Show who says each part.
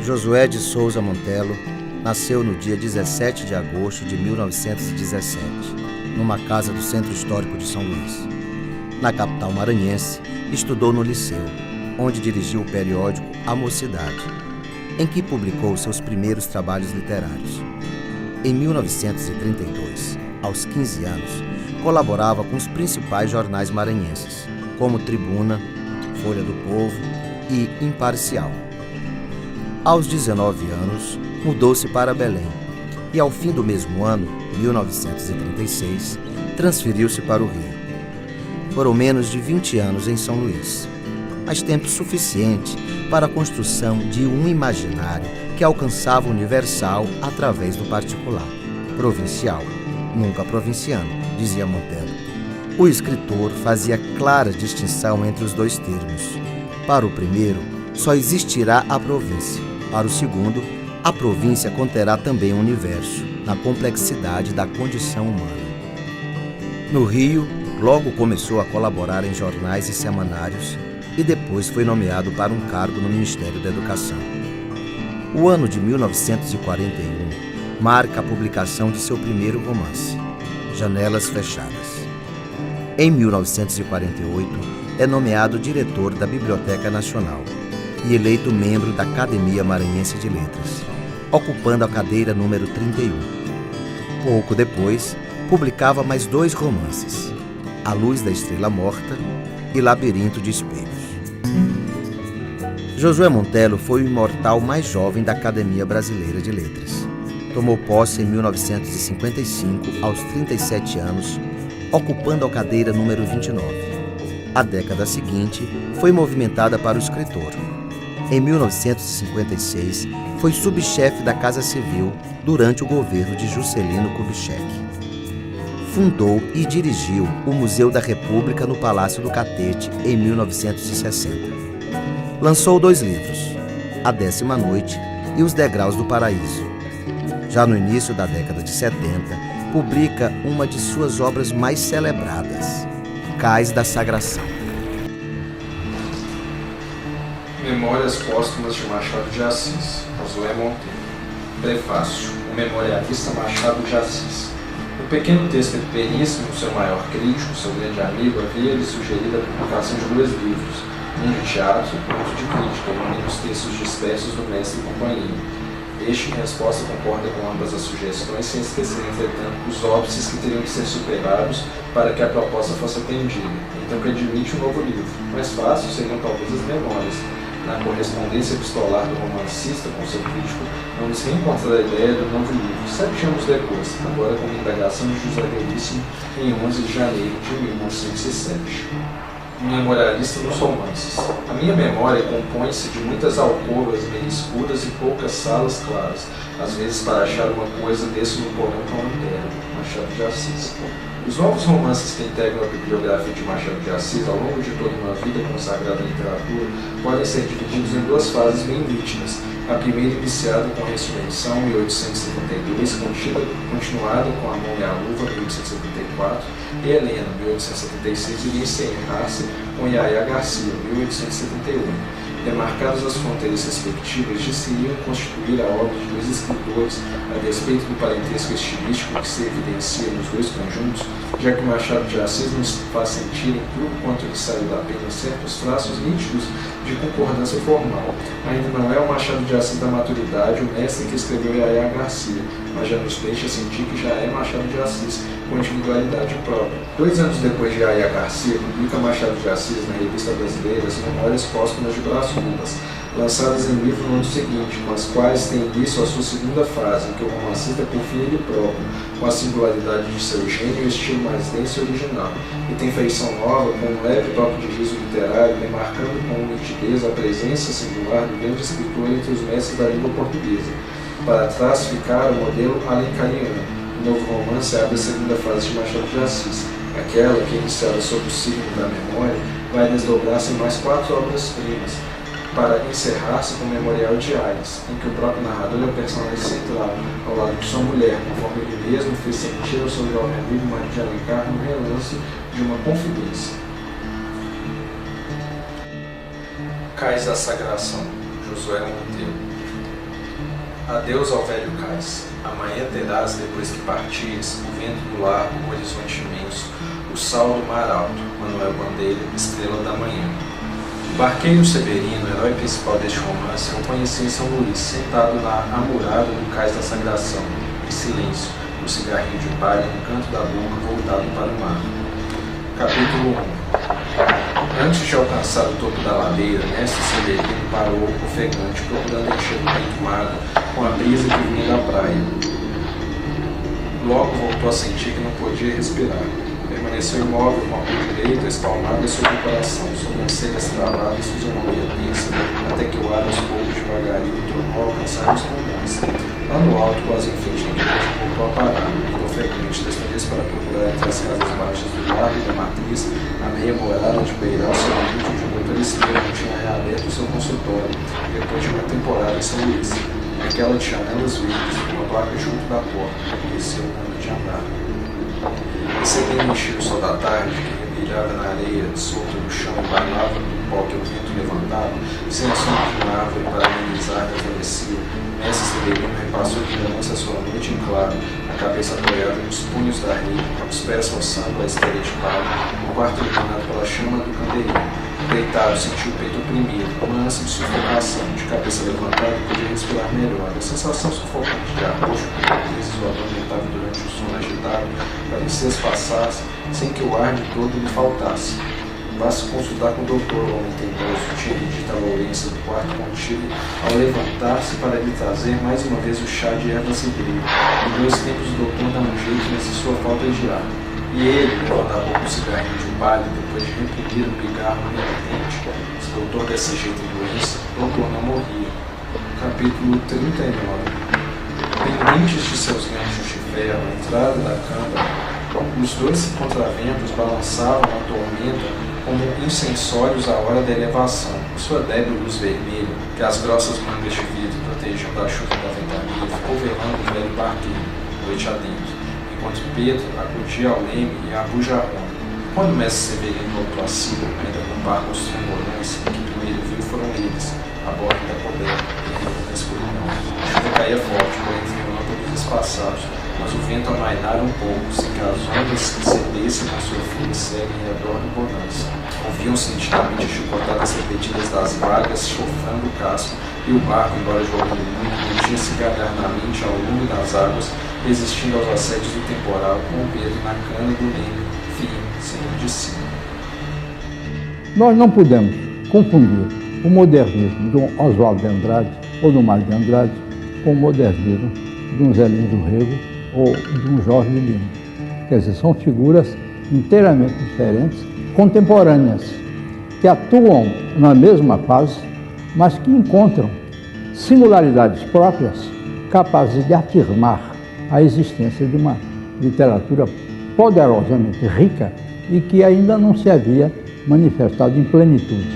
Speaker 1: Josué de Souza Montello nasceu no dia 17 de agosto de 1917, numa casa do Centro Histórico de São Luís. Na capital maranhense, estudou no Liceu, onde dirigiu o periódico A Mocidade, em que publicou seus primeiros trabalhos literários. Em 1932, aos 15 anos, colaborava com os principais jornais maranhenses, como Tribuna, Folha do Povo e Imparcial. Aos 19 anos, mudou-se para Belém e, ao fim do mesmo ano, 1936, transferiu-se para o Rio. Foram menos de 20 anos em São Luís, mas tempo suficiente para a construção de um imaginário que alcançava o universal através do particular, provincial, nunca provinciano, dizia Montello. O escritor fazia clara distinção entre os dois termos. Para o primeiro, só existirá a província. Para o segundo, a província conterá também o universo, na complexidade da condição humana. No Rio, logo começou a colaborar em jornais e semanários e depois foi nomeado para um cargo no Ministério da Educação. O ano de 1941 marca a publicação de seu primeiro romance, Janelas Fechadas. Em 1948, é nomeado diretor da Biblioteca Nacional e eleito membro da Academia Maranhense de Letras, ocupando a cadeira número 31. Pouco depois, publicava mais 2 romances, A Luz da Estrela Morta e Labirinto de Espelhos. Josué Montello foi o imortal mais jovem da Academia Brasileira de Letras. Tomou posse em 1955, aos 37 anos, ocupando a cadeira número 29. A década seguinte foi movimentada para o escritor. Em 1956, foi subchefe da Casa Civil durante o governo de Juscelino Kubitschek. Fundou e dirigiu o Museu da República no Palácio do Catete em 1960. Lançou 2 livros, A 10ª Noite e Os Degraus do Paraíso. Já no início da década de 70, publica uma de suas obras mais celebradas, Cais da Sagração.
Speaker 2: Memórias Póstumas de Machado de Assis, Josué Montello. Prefácio. O memorialista Machado de Assis. O pequeno texto pequeníssimo, seu maior crítico, seu grande amigo, havia-lhe sugerido a publicação de 2 livros, um de teatro e outro de crítica, reunindo os textos dispersos do mestre e companhia. Este, em resposta, concorda com ambas as sugestões, sem esquecer, entretanto, os óbices que teriam que ser superados para que a proposta fosse atendida. Então que admite um novo livro. Mais fácil seriam talvez as memórias. Na correspondência epistolar do romancista com seu crítico, vamos reencontrar a ideia do novo livro, 7 anos depois, agora com a indagação de José Veríssimo, em 11 de janeiro de 1907. Memorialista nos romances. A minha memória compõe-se de muitas alcovas meio escuras e poucas salas claras, às vezes para achar uma coisa desse no porão tão inteiro. Machado de Assis. Os novos romances que integram a bibliografia de Machado de Assis ao longo de toda uma vida consagrada à literatura podem ser divididos em 2 fases bem nítidas. A primeira iniciada com a Ressurreição, 1872, continuada com A Mão e a Luva, 1874, e Helena, 1876, iria encerrar-se com Yaya Garcia, 1871. Demarcadas as fronteiras respectivas, disse-iriam constituir a obra de 2 escritores, a despeito do parentesco estilístico que se evidencia nos 2 conjuntos, já que Machado de Assis nos faz sentir em tudo quanto lhe saiu da pena certos traços nítidos de concordância formal. Ainda não é o Machado de Assis da maturidade, o mestre que escreveu Yaya Garcia, mas já nos deixa sentir que já é Machado de Assis, com individualidade própria. 2 anos depois de Yaya Garcia, publica Machado de Assis na Revista Brasileira as Memórias Póstumas de Brás Cubas, lançadas em livro no ano seguinte, com as quais tem início a sua segunda fase, em que o romancista confia ele próprio, com a singularidade de seu gênio e o estilo mais denso e original, e tem feição nova, com um leve toque de riso literário, demarcando com nitidez a presença singular do grande escritor entre os mestres da língua portuguesa. Para trás ficar o modelo alencariano. O novo romance abre a segunda fase de Machado de Assis, aquela que, iniciada sob o signo da memória, vai desdobrar-se em mais 4 obras-primas, para encerrar-se com o Memorial de Aires, em que o próprio narrador é o personagem central, ao lado de sua mulher, conforme ele mesmo fez sentir ao seu jovem amigo Mário de Alencar no relance de uma confidência. Cais da Sagração, Josué Montello. Adeus ao velho cais. Amanhã terás, depois que partires, o vento do largo, o horizonte imenso, o sal do mar alto, Manuel Bandeira, estrela da manhã. O barqueiro Severino, herói principal deste romance, eu conheci em São Luís, sentado na amurada do cais da Sagração, em silêncio, no cigarrinho de palha no canto da boca voltado para o mar. Capítulo 1. Antes de alcançar o topo da ladeira, mestre Severino parou, ofegante, procurando encher o peito magro com a brisa que vinha da praia. Logo voltou a sentir que não podia respirar. Permaneceu imóvel, com a mão direita espalmada sobre o coração, sobrancelhas travadas, fisionomia tensa, até que o ar aos poucos devagarinho tornou a alcançar os pulmões. Lá no alto, quase em frente à igreja, voltou a parar, muito ofegante, desta vez para procurar entre as casas baixas do largo e da matriz a meia morada de beiral somente onde o doutor Estevam tinha reaberto o seu consultório, depois de uma temporada em São Luís. Aquela de janelas verdes, uma placa junto da porta, conheceu o nome de andar. Recebendo o sol da tarde, que brilhava na areia, solta no chão e bailava no pó que o vento levantava, sem a sombra de uma árvore para amenizar a travessia, mestre Severino repassou de lembrança a sua noite em claro, a cabeça apoiada nos punhos da rede, os pés roçando a esteira de palha, o quarto iluminado pela chama do candeeiro. Deitado, sentiu o peito oprimido, uma ânsia de sufocação, de cabeça levantada, podia respirar melhor. A sensação sufocante de arroxo que por vezes o atormentava durante o sono agitado, parecia passar sem que o ar de todo lhe faltasse. Vá-se consultar com o doutor, o homem teimoso, tinha dito a Lourença do quarto contigo, ao levantar-se para lhe trazer mais uma vez o chá de ervas e brilho. Em 2 tempos o doutor dá um jeito nessa sua falta de ar. E ele, levando a boca um cigarrinho de palha, depois de reprimir o pigarro renitente, se o doutor desse jeito em doença, o doutor não morria. Capítulo 39. Pendentes de seus ganchos de ferro, à entrada da câmara, os 2 contraventos balançavam na tormenta como incensórios à hora da elevação. Sua débil luz vermelha, que as grossas mangas de vidro protegiam da chuva da ventania, ficou velando o velho barqueiro, noite adentro, enquanto Pedro acudia ao leme e a bujarrão. Quando o mestre Severino voltou a si, ainda com barcos tremolões, o que primeiro viu foram eles, a borda da coberta, na escuridão. A chuva caía forte, porém relâmpagos espaçados, mas o vento amainara um pouco, sem que as ondas cedessem com sua fúria cega em redor do bonança. Ouviam-se nitidamente as chicotadas repetidas das vagas, chofrando o casco, e o barco, embora jogando muito, mantinha-se gargarnamente ao lume das águas, resistindo aos assédios do temporal, com o Pedro na cana do leme, firme, saindo de cima.
Speaker 3: Nós não podemos confundir o modernismo de um Oswald de Andrade ou do Mário de Andrade com o modernismo de um Zé Lins Rego ou de um Jorge Lima. Quer dizer, são figuras inteiramente diferentes, contemporâneas, que atuam na mesma fase, mas que encontram singularidades próprias capazes de afirmar a existência de uma literatura poderosamente rica e que ainda não se havia manifestado em plenitude.